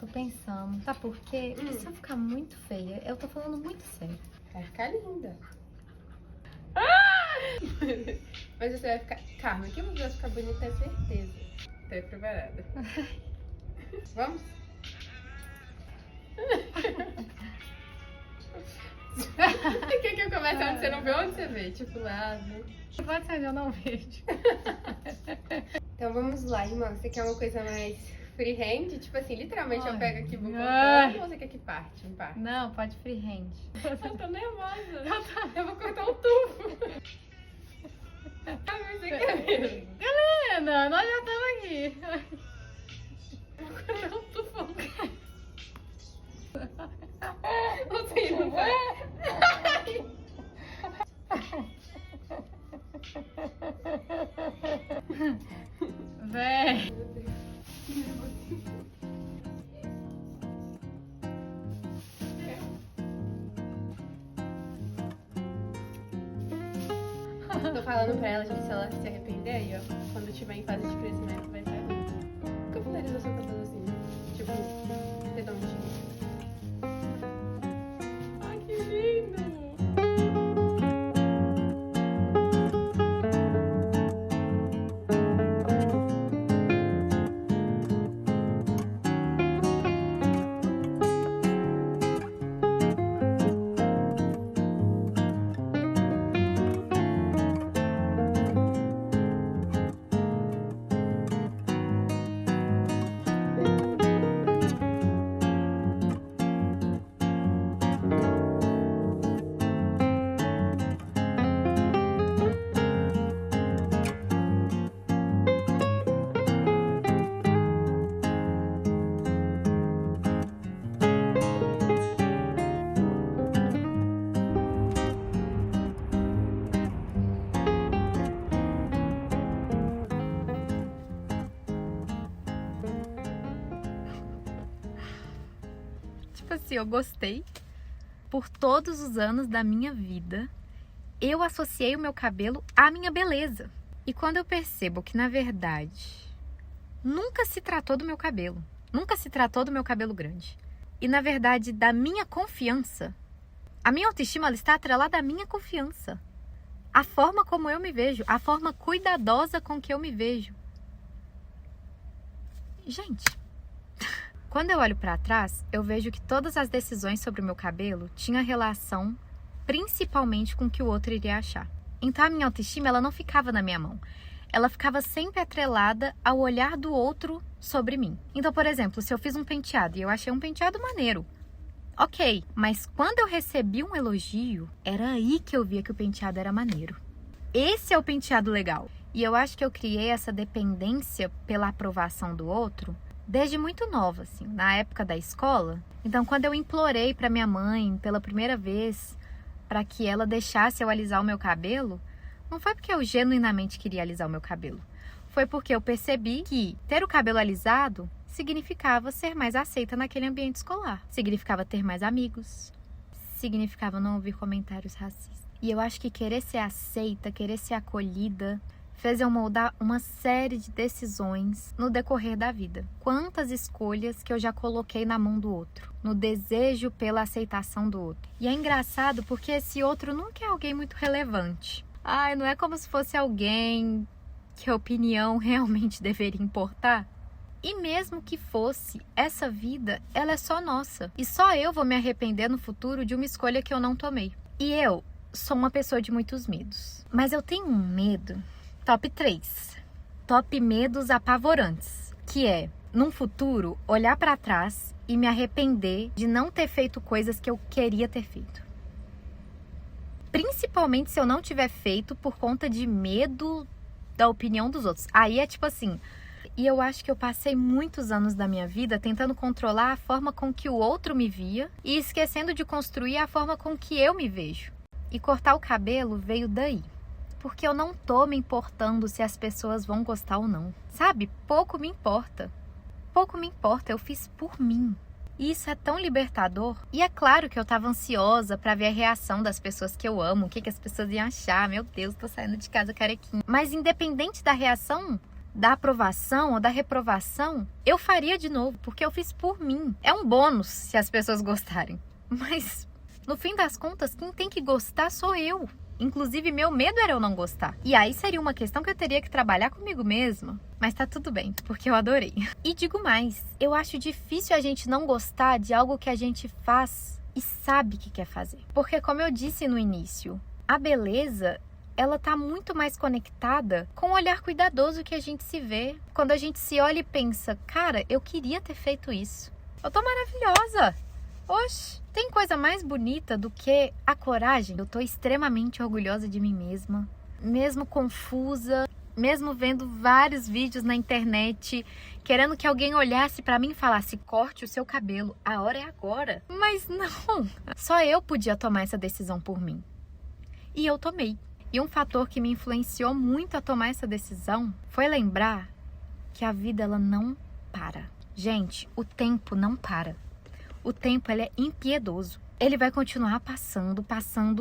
tô pensando. Sabe por quê? Porque se eu ficar muito feia, eu tô falando muito sério. Vai ficar linda. Mas você vai ficar... Calma, que você vai ficar bonita, é certeza. Tá preparada? Vamos? Quer que eu comece onde você não vê? Onde você vê? Tipo lá, né? Pode ser, eu não vejo. Então vamos lá, irmã. Você quer uma coisa mais freehand? Tipo assim, literalmente eu Ai. pego aqui e vou Ai. cortando, ou você quer que parte? Um parte? Não, pode freehand. Eu tô nervosa. Eu vou cortar um tufo. Mas você quer mesmo? Helena, nós já estamos aqui. Vou cortar um tufão. Você não vai. Véi. Tô falando pra ela, gente, se ela se arrepender aí, ó. Quando tiver em fase de crescimento, vai ser. Nunca finaliza seu cabelo assim, tipo, redondinho. Ai, que lindo! Tipo assim, eu gostei. Por todos os anos da minha vida, eu associei o meu cabelo à minha beleza. E quando eu percebo que, na verdade, nunca se tratou do meu cabelo, nunca se tratou do meu cabelo grande, e, na verdade, da minha confiança, a minha autoestima ela está atrelada à minha confiança. A forma como eu me vejo, a forma cuidadosa com que eu me vejo. Gente, quando eu olho para trás, eu vejo que todas as decisões sobre o meu cabelo tinham relação principalmente com o que o outro iria achar. Então a minha autoestima ela não ficava na minha mão. Ela ficava sempre atrelada ao olhar do outro sobre mim. Então, por exemplo, se eu fiz um penteado e eu achei um penteado maneiro, ok, mas quando eu recebi um elogio, era aí que eu via que o penteado era maneiro. Esse é o penteado legal. E eu acho que eu criei essa dependência pela aprovação do outro desde muito nova, assim, na época da escola. Então, quando eu implorei para minha mãe pela primeira vez para que ela deixasse eu alisar o meu cabelo, não foi porque eu genuinamente queria alisar o meu cabelo. Foi porque eu percebi que ter o cabelo alisado significava ser mais aceita naquele ambiente escolar. Significava ter mais amigos. Significava não ouvir comentários racistas. E eu acho que querer ser aceita, querer ser acolhida, fez eu moldar uma série de decisões no decorrer da vida. Quantas escolhas que eu já coloquei na mão do outro, no desejo pela aceitação do outro. E é engraçado porque esse outro nunca é alguém muito relevante. Ai, não é como se fosse alguém que a opinião realmente deveria importar. E mesmo que fosse, essa vida, ela é só nossa. E só eu vou me arrepender no futuro de uma escolha que eu não tomei. E eu sou uma pessoa de muitos medos. Mas eu tenho um medo, top 3. Top medos apavorantes. Que é, num futuro, olhar pra trás e me arrepender de não ter feito coisas que eu queria ter feito. Principalmente se eu não tiver feito por conta de medo da opinião dos outros. Aí é tipo assim... E eu acho que eu passei muitos anos da minha vida tentando controlar a forma com que o outro me via e esquecendo de construir a forma com que eu me vejo. E cortar o cabelo veio daí. Porque eu não tô me importando se as pessoas vão gostar ou não. Sabe? Pouco me importa. Pouco me importa, eu fiz por mim. E isso é tão libertador. E é claro que eu tava ansiosa pra ver a reação das pessoas que eu amo. O que as pessoas iam achar. Meu Deus, tô saindo de casa carequinha. Mas independente da reação... da aprovação ou da reprovação, eu faria de novo, porque eu fiz por mim. É um bônus se as pessoas gostarem. Mas, no fim das contas, quem tem que gostar sou eu. Inclusive, meu medo era eu não gostar. E aí seria uma questão que eu teria que trabalhar comigo mesma. Mas tá tudo bem, porque eu adorei. E digo mais, eu acho difícil a gente não gostar de algo que a gente faz e sabe que quer fazer. Porque, como eu disse no início, a beleza, ela tá muito mais conectada com o olhar cuidadoso que a gente se vê. Quando a gente se olha e pensa, cara, eu queria ter feito isso. Eu tô maravilhosa. Oxe, tem coisa mais bonita do que a coragem? Eu tô extremamente orgulhosa de mim mesma, mesmo confusa, mesmo vendo vários vídeos na internet, querendo que alguém olhasse pra mim e falasse, corte o seu cabelo, a hora é agora. Mas não, só eu podia tomar essa decisão por mim. E eu tomei. E um fator que me influenciou muito a tomar essa decisão foi lembrar que a vida, ela não para. Gente, o tempo não para. O tempo, ele é impiedoso. Ele vai continuar passando,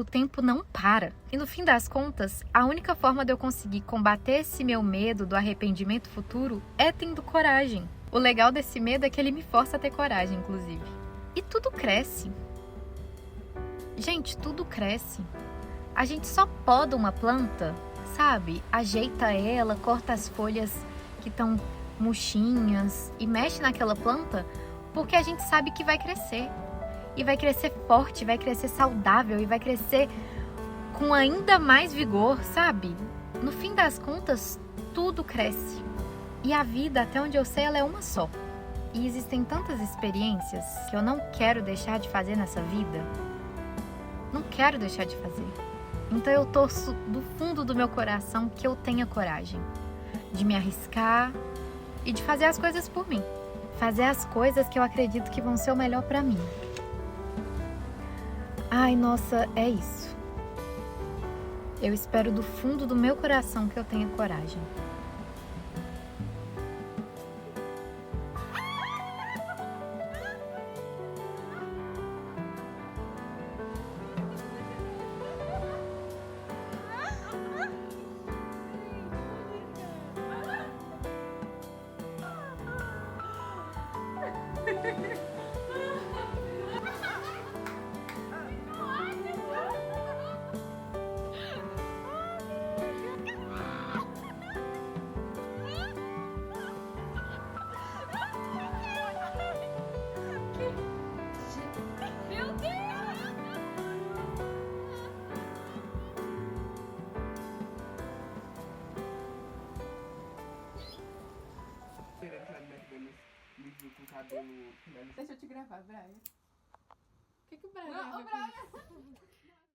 o tempo não para. E no fim das contas, a única forma de eu conseguir combater esse meu medo do arrependimento futuro é tendo coragem. O legal desse medo é que ele me força a ter coragem, inclusive. E tudo cresce. Gente, tudo cresce. A gente só poda uma planta, sabe? Ajeita ela, corta as folhas que estão murchinhas e mexe naquela planta porque a gente sabe que vai crescer. E vai crescer forte, vai crescer saudável e vai crescer com ainda mais vigor, sabe? No fim das contas, tudo cresce. E a vida, até onde eu sei, ela é uma só. E existem tantas experiências que eu não quero deixar de fazer nessa vida. Não quero deixar de fazer. Então eu torço do fundo do meu coração que eu tenha coragem de me arriscar e de fazer as coisas por mim. Fazer as coisas que eu acredito que vão ser o melhor pra mim. Ai, nossa, é isso. Eu espero do fundo do meu coração que eu tenha coragem. Com cabelo. Deixa eu te gravar, Brian. O que o Brian Não, tem a ver com isso?